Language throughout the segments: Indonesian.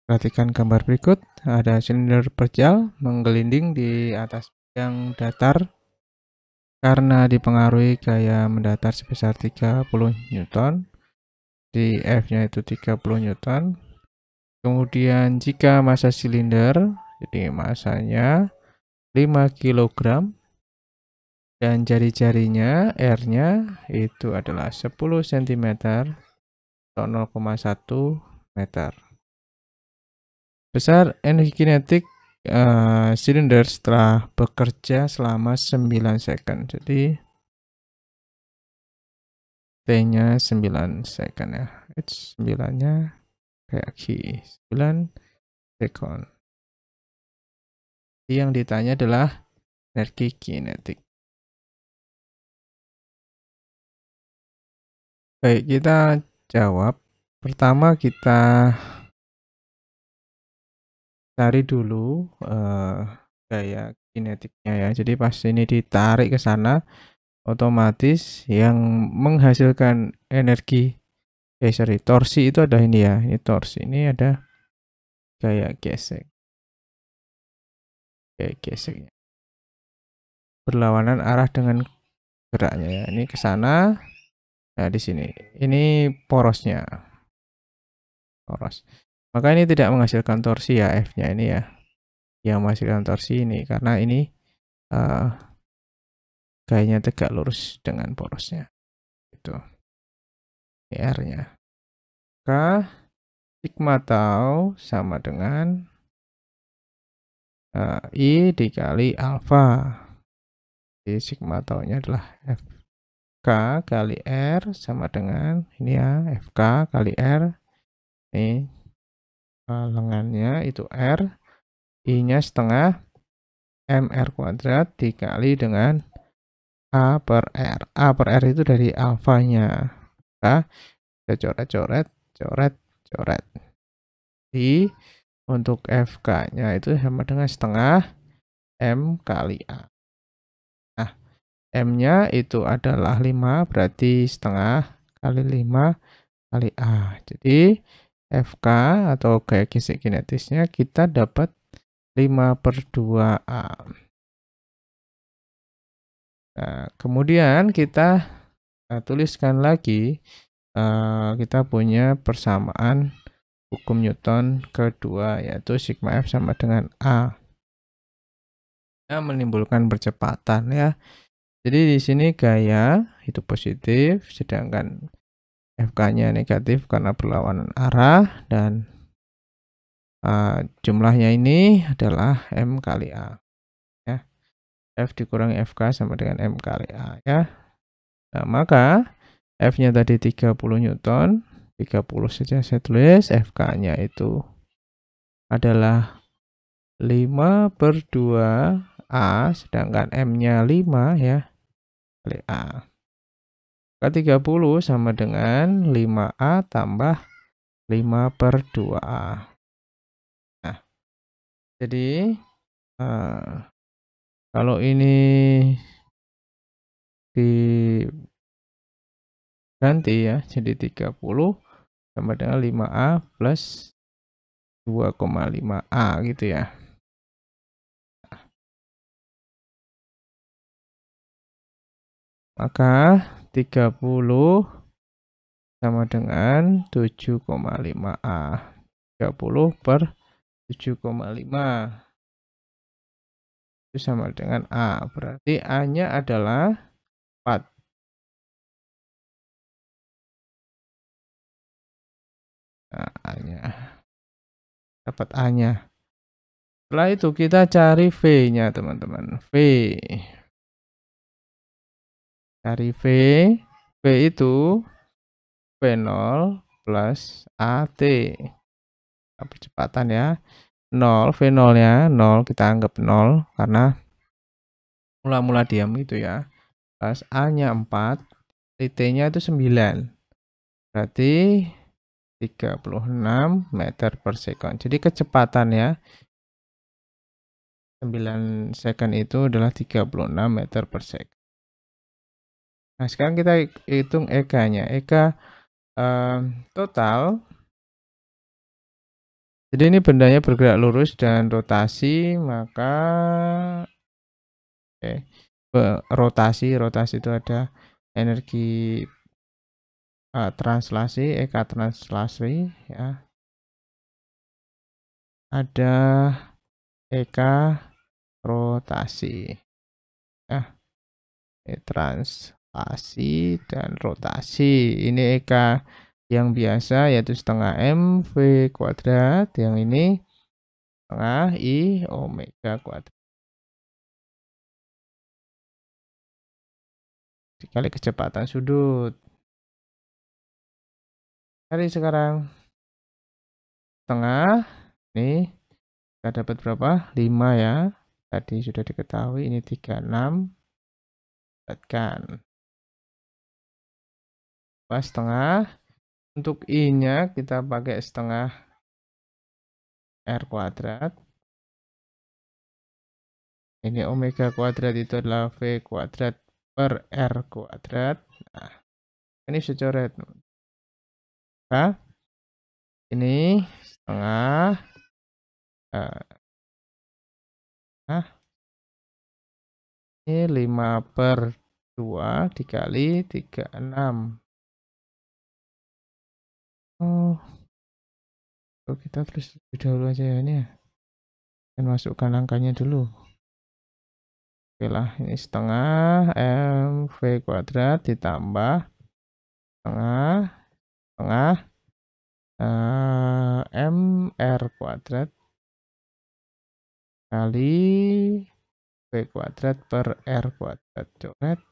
Perhatikan gambar berikut, ada silinder berjal menggelinding di atas yang datar karena dipengaruhi gaya mendatar sebesar 30 Newton, di F-nya itu 30 Newton. Kemudian jika massa silinder, jadi massanya 5 kg dan jari-jarinya R-nya itu adalah 10 cm atau 0,1 meter. Besar energi kinetik silinder setelah bekerja selama 9 second. Jadi T-nya 9 second ya. 9-nya kayak Q. 9 second. Yang ditanya adalah energi kinetik. Baik, kita jawab. Pertama kita cari dulu gaya kinetiknya ya. Jadi pas ini ditarik ke sana, otomatis yang menghasilkan energi sorry, torsi itu ada ini ya. Ini torsi, ini ada gaya gesek. Gaya geseknya berlawanan arah dengan geraknya ya. Ini ke sana. Nah, di sini. Ini porosnya. Poros. Maka ini tidak menghasilkan torsi ya, F-nya ini ya. Yang menghasilkan torsi ini karena ini gayanya tegak lurus dengan porosnya. Itu. R-nya. Maka sigma tau sama dengan I dikali alfa. Jadi sigma tau-nya adalah FK kali R sama dengan ini ya, FK kali R. Ini lengannya itu R, I-nya setengah MR kuadrat dikali dengan A per R. A per R itu dari alfanya. Maka kita coret-coret, coret. Jadi untuk FK-nya itu sama dengan setengah M kali A. Nah, M-nya itu adalah 5, berarti setengah kali 5 kali A. Jadi FK atau gaya gesek kinetisnya kita dapat 5/2A. Nah, kemudian kita tuliskan lagi, kita punya persamaan hukum Newton kedua, yaitu sigma F sama dengan A. Yang menimbulkan percepatan ya. Jadi di sini gaya itu positif, sedangkan FK-nya negatif karena berlawanan arah, dan jumlahnya ini adalah M kali A. Ya. F dikurangi FK sama dengan M kali A ya. Nah, maka F-nya tadi 30 Newton, 30 saja saya tulis, FK-nya itu adalah 5/2A, sedangkan M-nya 5 ya, kali A. Maka 30 sama dengan 5A tambah 5/2A. Nah, jadi kalau ini diganti ya, jadi 30 sama dengan 5A plus 2,5A gitu ya. Maka 30 sama dengan 7,5A. 30 per 7,5 itu sama dengan A. Berarti A-nya adalah 4. Nah, A-nya. Dapat A-nya. Setelah itu kita cari V-nya, teman-teman. V. Cari V. V itu V0 plus AT. Percepatan ya. 0, V0-nya 0, kita anggap 0 karena mula-mula diam gitu ya. Plus A-nya 4, T-nya itu 9. Berarti 36 meter per second. Jadi kecepatan ya, 9 second itu adalah 36 meter per second. Nah, sekarang kita hitung EK-nya. EK total Jadi ini bendanya bergerak lurus dan rotasi, maka rotasi itu ada energi translasi, Eka translasi ya. Ada Eka rotasi. Ya, translasi dan rotasi. Ini Eka yang biasa yaitu setengah M V kuadrat, yang ini setengah I omega kuadrat. Dikali kecepatan sudut. Cari sekarang setengah. Nih, kita dapat berapa? 5 ya. Tadi sudah diketahui, ini 36. Dapatkan. Setengah. Untuk I-nya kita pakai setengah R kuadrat. Ini omega kuadrat itu adalah V kuadrat per R kuadrat. Nah, ini saya coret. Nah, ini setengah. Nah, ini 5/2 dikali 36. Oh, kita tulis lebih dahulu aja ya ini ya. Dan masukkan angkanya dulu. Oke lah, ini setengah M V kuadrat ditambah setengah M R kuadrat kali V kuadrat per R kuadrat.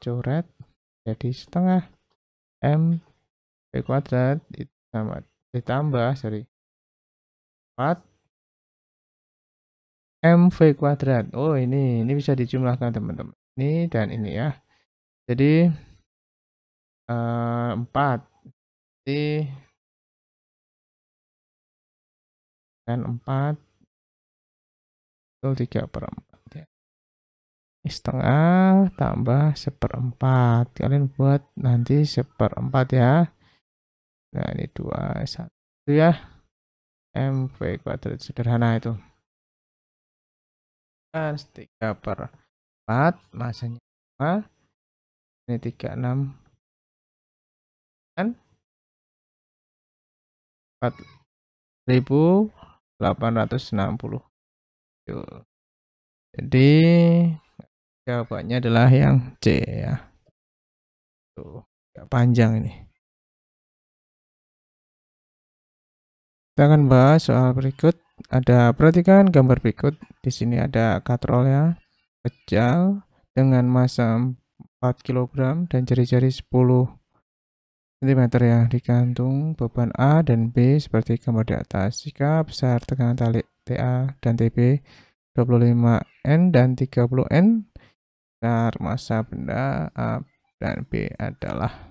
Coret. Jadi setengah M V kuadrat ditambah 4 MV kuadrat. Oh, ini bisa dijumlahkan teman-teman. Ini dan ini ya. Jadi 4. Jadi kan 4 itu 3/4 ya. Setengah tambah 1/4. Kalian buat nanti 1/4 ya. Nah, ini 2 1 ya. MV kuadrat sederhana itu. 3/4 masanya 5. Ini 36 kan 4.860. Jadi jawabannya adalah yang C ya. Tuh, agak panjang ini. Kita akan bahas soal berikut. Perhatikan gambar berikut. Di sini ada katrol ya, pejal dengan massa 4 kg dan jari-jari 10 cm ya, digantung beban A dan B seperti gambar di atas. Jika besar tekanan tali TA dan TB 25 N dan 30 N, besar massa benda A dan B adalah.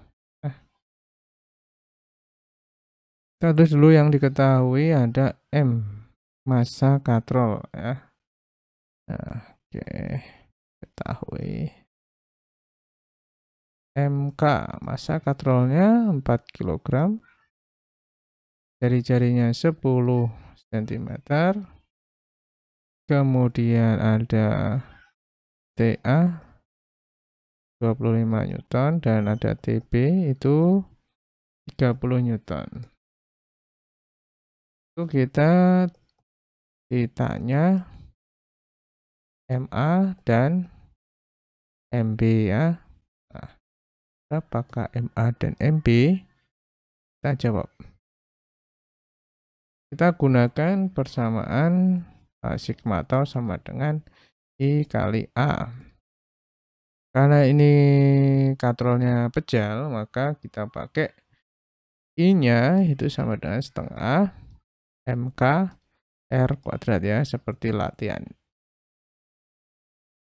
Kita tulis dulu yang diketahui, ada M, massa katrol ya. Nah, oke, ketahui. MK, massa katrolnya 4 kg. Jari-jarinya 10 cm. Kemudian ada TA 25 Newton dan ada TB itu 30 Newton. Itu kita ditanya MA dan MB ya. Nah, berapakah MA dan MB? Kita jawab. Kita gunakan persamaan sigma tau sama dengan I kali A. Karena ini katrolnya pejal, maka kita pakai I-nya itu sama dengan setengah MK R kuadrat ya, seperti latihan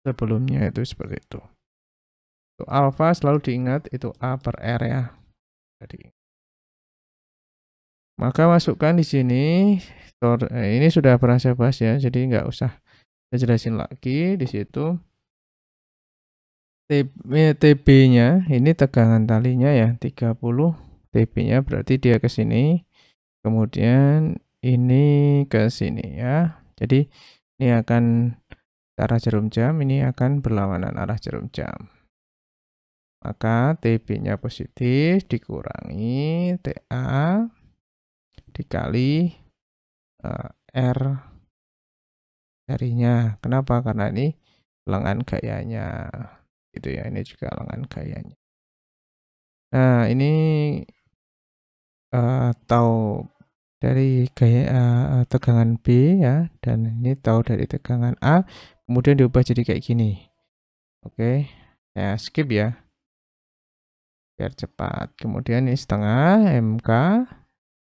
sebelumnya itu seperti itu. Untuk alfa selalu diingat itu A per R ya. Jadi, maka masukkan di sini. Ini sudah pernah saya bahas ya, jadi nggak usah saya jelasin lagi. Di situ TB-nya ini tegangan talinya ya 30. TB-nya berarti dia ke sini. Kemudian ini ke sini ya. Jadi ini akan arah jarum jam, ini akan berlawanan arah jarum jam. Maka TB-nya positif dikurangi TA dikali R jarinya. Kenapa? Karena ini lengan gayanya. Gitu ya, ini juga lengan gayanya. Nah, ini tahu dari gaya tegangan B ya, dan ini tahu dari tegangan A, kemudian diubah jadi kayak gini. Oke, saya skip ya, biar cepat. Kemudian ini setengah MK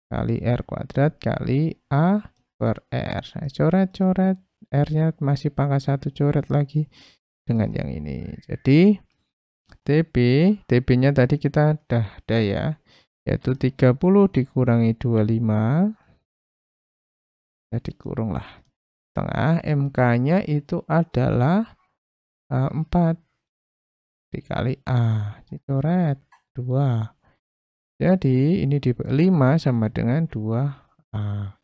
kali R kuadrat kali A per R. Saya coret-coret, R-nya masih pangkat 1, coret lagi dengan yang ini. Jadi TB-nya tadi kita udah ada ya, yaitu 30 dikurangi 25, ya dikurung lah. Setengah MK-nya itu adalah 4 dikali A, dicoret 2. Jadi ini di 5 sama dengan 2A.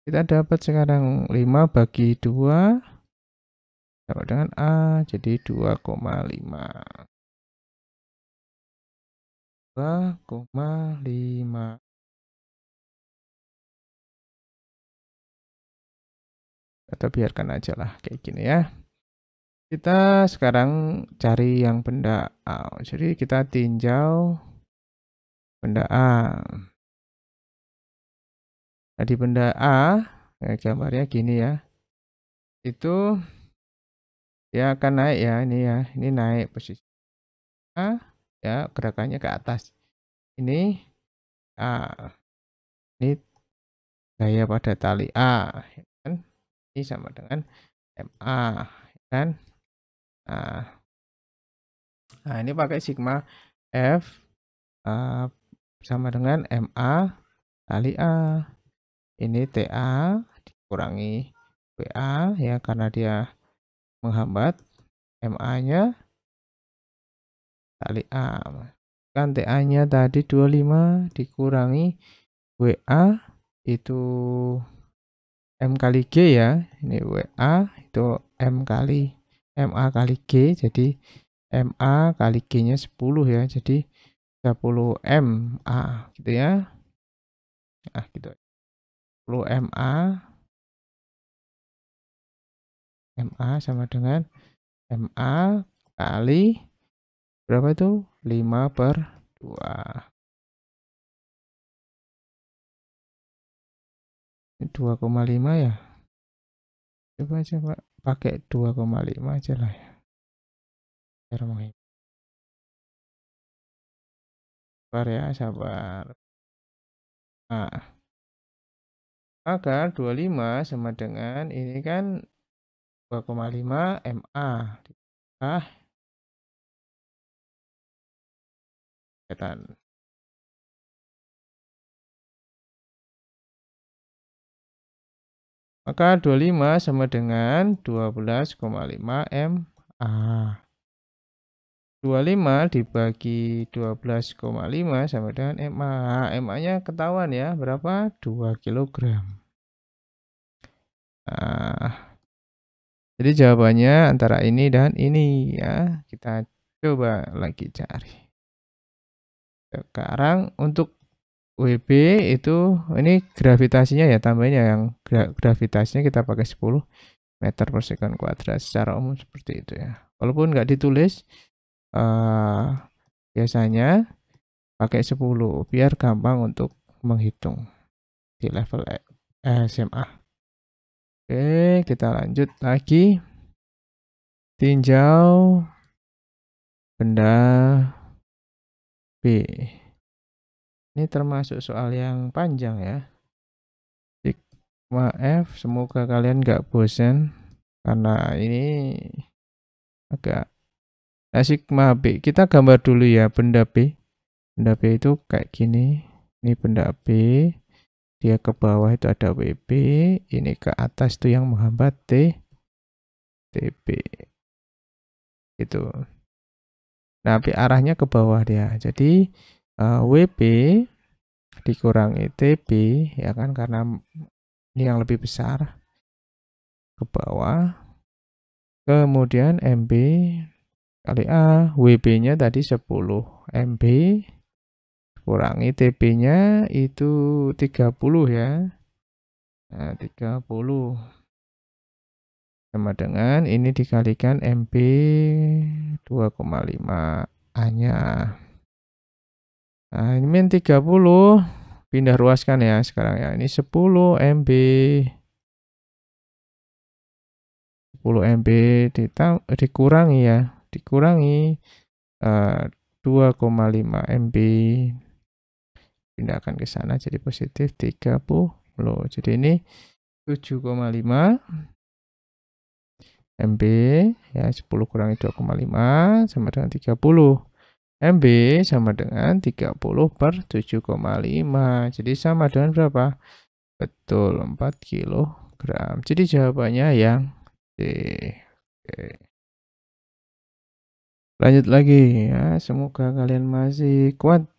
Kita dapat sekarang 5 bagi 2 sama dengan A, jadi 2,5. 2,5. Atau biarkan aja lah kayak gini ya. Kita sekarang cari yang benda A. Jadi kita tinjau benda A. Nah, di benda A, gambarnya gini ya. Itu dia akan naik ya, ini ya. Ini naik posisi A, ya gerakannya ke atas. Ini A. Ini gaya pada tali A, ya kan? Ini sama dengan MA, ya kan? Nah, ini pakai sigma F sama dengan MA kali A. Ini TA dikurangi WA ya, karena dia menghambat. MA-nya kali A. Kan TA-nya tadi 25 dikurangi WA itu M kali G ya. Ini WA itu M kali MA kali G, jadi MA kali G-nya 10 ya. Jadi 10 MA gitu ya. Nah, gitu. 10 MA sama dengan MA kali berapa itu? 5/2. Ini 2,5 ya. Coba pakai 2,5 aja lah ya. Biar sabar ya, sabar. Nah, maka 25 sama dengan ini kan 2,5 MA ditambah kelihatan. Maka 25 sama dengan 12,5 MA. 25 dibagi 12,5 sama dengan MA. MA-nya ketahuan ya, berapa? 2 kg. Nah, jadi jawabannya antara ini dan ini ya. Kita coba lagi cari. Sekarang untuk WB itu, ini gravitasinya ya, tambahin ya, yang gravitasinya kita pakai 10 meter per sekon kuadrat. Secara umum seperti itu ya. Walaupun nggak ditulis, biasanya pakai 10 biar gampang untuk menghitung di level SMA. Oke, kita lanjut lagi. Tinjau benda B. Ini termasuk soal yang panjang ya. Sigma F, semoga kalian nggak bosan karena ini agak. Nah, sigma B, kita gambar dulu ya benda B. Benda B itu kayak gini. Ini benda B. Dia ke bawah itu ada WB, ini ke atas itu yang menghambat TB. Itu. Nah, arahnya ke bawah dia. Jadi WB dikurangi TB ya kan, karena ini yang lebih besar ke bawah. Kemudian MB kali A, WB-nya tadi 10 MB kurangi TB-nya itu 30 ya. Nah, 30 sama dengan ini dikalikan MB 2,5 A-nya. Nah, ini min 30 pindah ruaskan ya sekarang ya. Ini 10 MB 10 MB dikurangi ya. Dikurangi 2,5 MB pindahkan ke sana jadi positif 30. Jadi ini 7,5 MB ya, 10 kurangi 2,5 sama dengan 30. MB sama dengan 30 per 7,5. Jadi sama dengan berapa? Betul, 4 kilogram. Jadi jawabannya yang C. Oke. Lanjut lagi ya, semoga kalian masih kuat.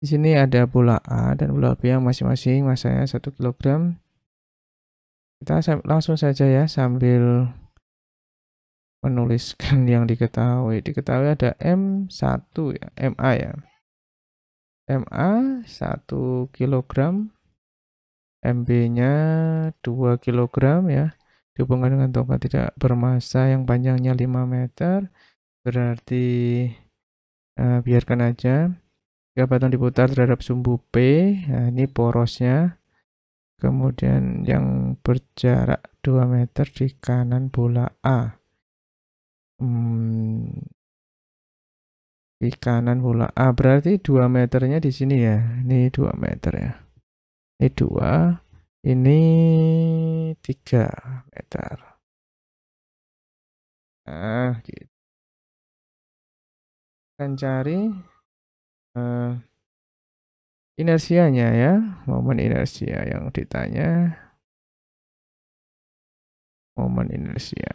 Di sini ada bola A dan bola B yang masing-masing masanya 1 kg. Kita langsung saja ya sambil menuliskan yang diketahui. Diketahui ada M1 ya, MA ya. MA 1 kg, MB-nya 2 kg ya. Dihubungkan dengan tongkat tidak bermassa yang panjangnya 5 meter. Berarti biarkan aja. Jika batu diputar terhadap sumbu P, nah ini porosnya. Kemudian yang berjarak 2 meter di kanan bola A. Di kanan bola A berarti 2 meternya di sini ya. Ini 2 meter ya. Ini 2, ini 3 meter. Nah, gitu. Akan cari inersianya ya, momen inersia yang ditanya. Momen inersia.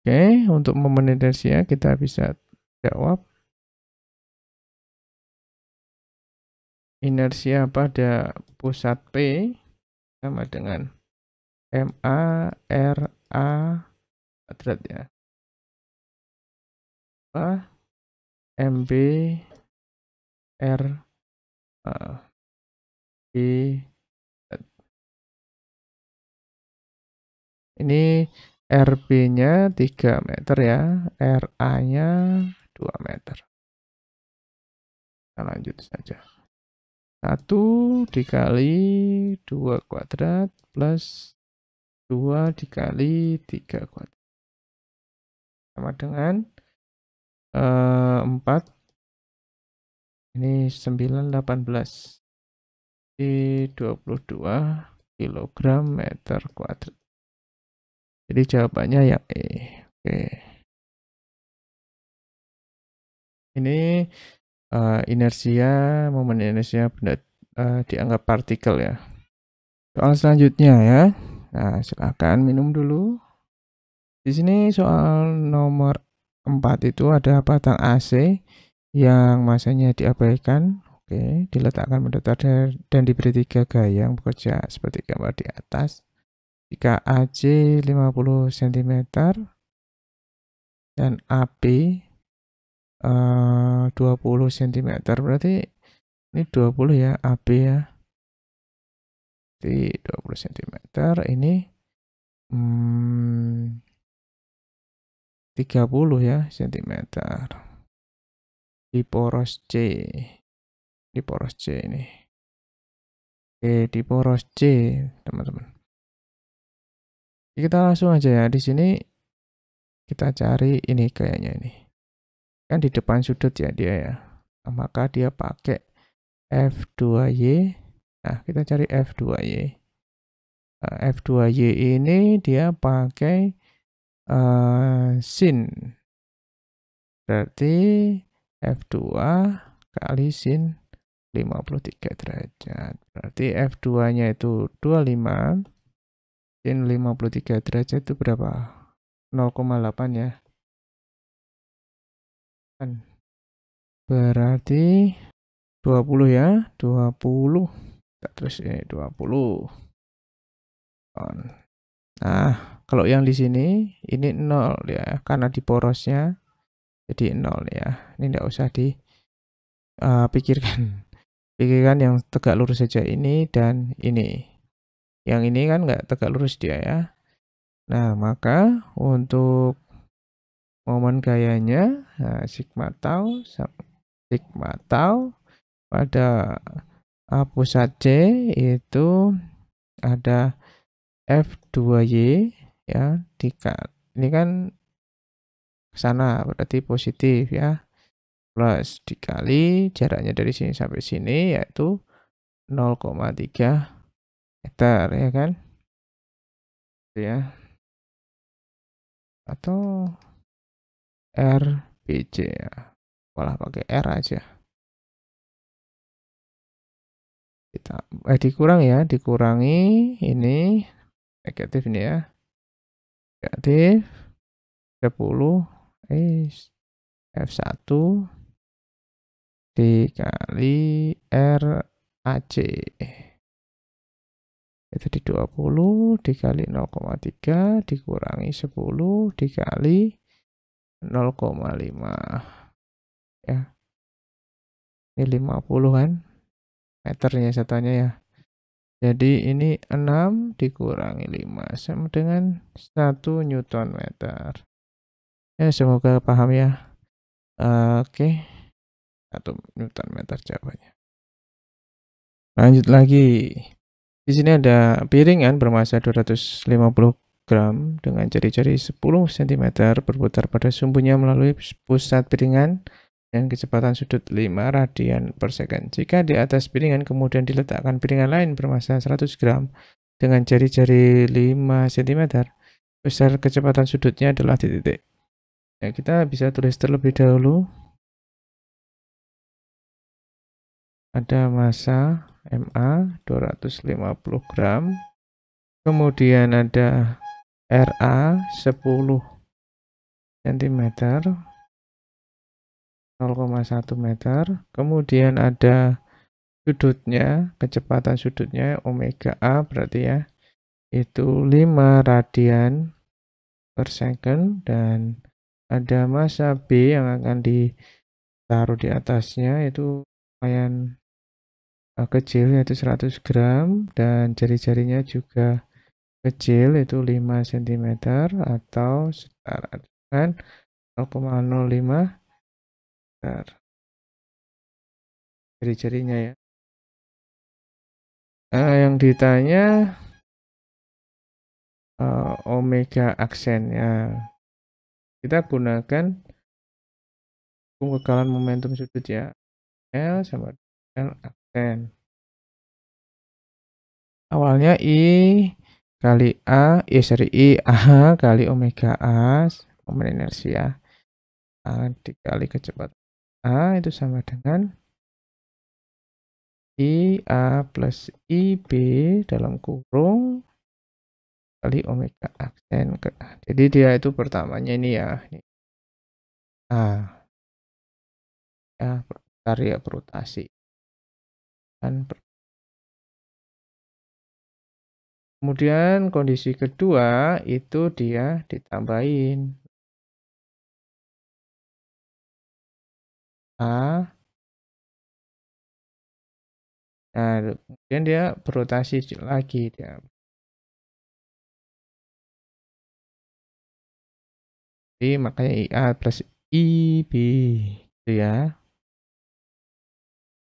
Oke, untuk momen inersia kita bisa jawab inersia pada pusat P sama dengan MA RA kuadrat ya. MB R B. Ini RB-nya 3 meter ya, RA-nya 2 meter. Kita lanjut saja. 1 dikali 2 kuadrat plus 2 dikali 3 kuadrat. Sama dengan 4. Ini 9, 18. Di 22 kg meter kuadrat. Jadi jawabannya yang E. Oke. Ini inersia, momen inersia benda dianggap partikel ya. Soal selanjutnya ya. Nah, silakan minum dulu. Di sini soal nomor 4 itu ada batang AC yang masanya diabaikan. Oke, diletakkan mendatar dan diberi 3 gaya yang bekerja seperti gambar di atas. Jika AC 50 cm dan AB 20 cm, berarti ini 20 ya, AB ya. Di 20 cm, ini 30 ya cm. Di poros C. Di poros C ini. Oke, di poros C, teman-teman. Kita langsung aja ya, di sini kita cari ini kayaknya ini. Kan di depan sudut ya dia ya. Nah, maka dia pakai F2Y. Nah, kita cari F2Y. Nah, F2Y ini dia pakai sin. Berarti F2 kali sin 53 derajat. Berarti F2-nya itu 25. Sin 53 derajat itu berapa? 0,8 ya. Berarti 20 ya, 20. Terus ini 20 on. Nah, kalau yang di sini ini 0 ya, karena di porosnya jadi 0 ya. Ini enggak usah dipikirkan. Pikirkan yang tegak lurus saja ini dan ini. Yang ini kan enggak tegak lurus dia ya. Nah, maka untuk momen gayanya, nah, sigma tau pada pusat C itu ada F2Y ya, ini kan ke sana berarti positif ya, plus dikali jaraknya dari sini sampai sini yaitu 0,3 meter ya kan, ya, atau RBC ya, malah pakai R aja. Kita dikurangi ini negatif ini ya, negatif 10 F1 dikali RAC itu di 20 dikali 0,3 dikurangi 10 dikali 0,5 ya, ini 50 kan meternya satunya ya. Jadi ini 6 dikurangi 5 sama dengan 1 Newton meter. Ya, semoga paham ya. Oke. 1 Newton meter jawabannya. Lanjut lagi. Di sini ada piringan bermasa 250 gram dengan jari-jari 10 cm berputar pada sumbunya melalui pusat piringan dengan kecepatan sudut 5 radian per second. Jika di atas piringan kemudian diletakkan piringan lain bermasa 100 gram dengan jari-jari 5 cm, besar kecepatan sudutnya adalah titik. Ya, kita bisa tulis terlebih dahulu. Ada massa MA 250 gram. Kemudian ada RA 10 cm 0,1 meter. Kemudian ada sudutnya, kecepatan sudutnya omega A berarti ya, itu 5 radian per second, dan ada massa B yang akan ditaruh di atasnya itu lumayan kecil yaitu 100 gram dan jari-jarinya juga kecil itu 5 cm atau setara dengan 0,05 meter jari-jarinya ya. Yang ditanya omega aksennya, kita gunakan pembekalan momentum sudut ya, L sama dengan aksen. Awalnya I kali A, I A kali omega A, momen inersia, A dikali kecepatan A itu sama dengan IA plus IB dalam kurung kali omega aksen. Jadi dia itu pertamanya ini ya, ini A ya, berputar ya, berotasi kan. Kemudian kondisi kedua itu dia ditambahin A. Nah, kemudian dia berotasi lagi dia. Jadi makanya IA plus IB gitu ya.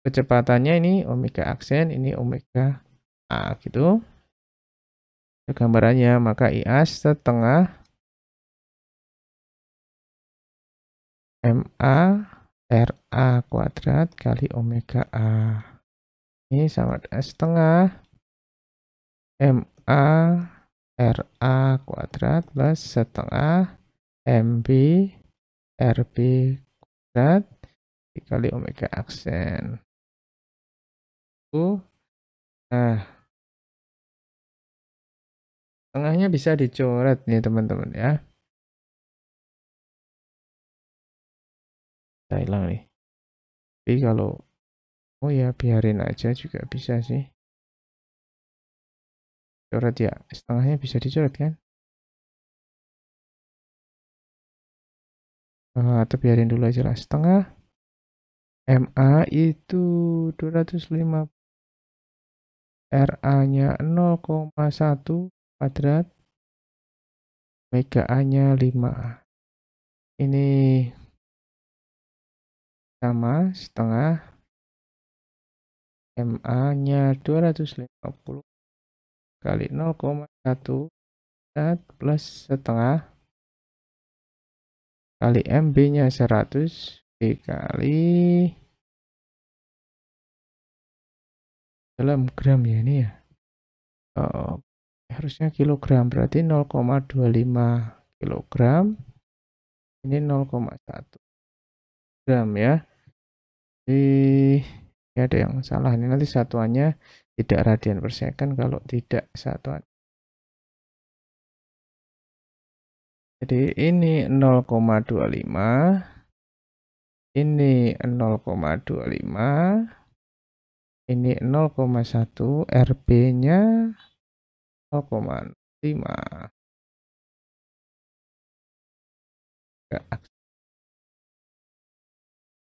Kecepatannya ini omega aksen, ini omega A gitu. Gambarannya maka IA setengah MA RA kuadrat kali omega A. Ini sama dengan setengah MA RA kuadrat plus setengah MB RB kuadrat dikali omega aksen. Nah, tengahnya bisa dicoret nih teman-teman ya. Saya hilang nih. Tapi kalau Oh ya, biarin aja juga bisa sih. Coret ya, setengahnya bisa dicoret kan? Atau biarin dulu aja lah, setengah. MA itu 205, RA-nya 0,1 kuadrat, Mega A-nya 5. Ini sama setengah, MA-nya 250 kali 0,1 plus setengah kali MB-nya 100 dikali dalam gram ya ini ya. Oh, harusnya kilogram, berarti 0,25 kilogram. Ini 0,1 gram ya. Jadi ya ada yang salah. Ini nanti satuannya tidak radian per second kalau tidak satuan. Jadi ini 0,25. Ini 0,25. Ini 0,1, RB-nya 0,5.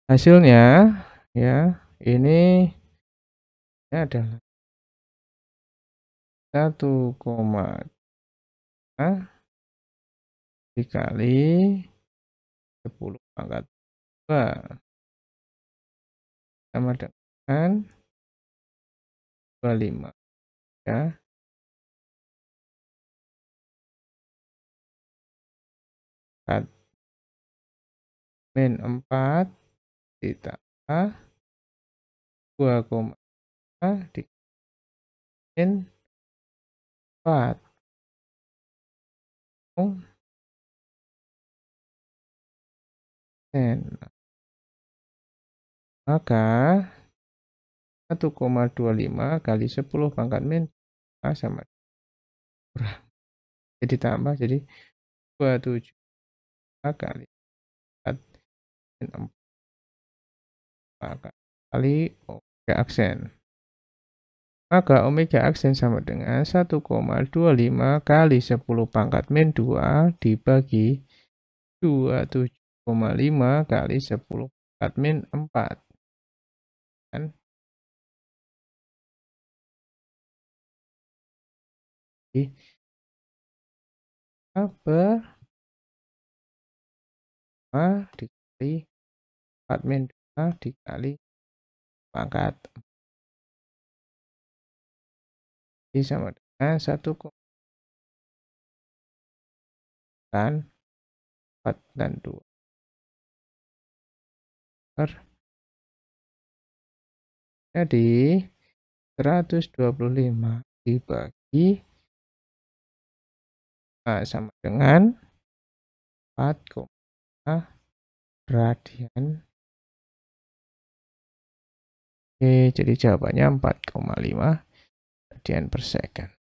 Hasilnya ya ini adalah 1,5 dikali 10 pangkat 2 sama dengan 25 ya. Min 4 ditambah 2,5 dikali 4. Maka 1,25 kali 10 pangkat min A sama kurang. Jadi tambah jadi 27 kali 4 min 4 kali omega aksen. Maka omega aksen sama dengan 1,25 kali 10 pangkat min 2 dibagi 27,5 kali 10 pangkat min 4. Kan? Jadi, per 5 dikali 4 min 2 dikali pangkat. Jadi sama dengan 1, kan 4 dan 2 per. Jadi 125 dibagi sama dengan 4, radian. Oke, jadi jawabannya 4,5 radian per second.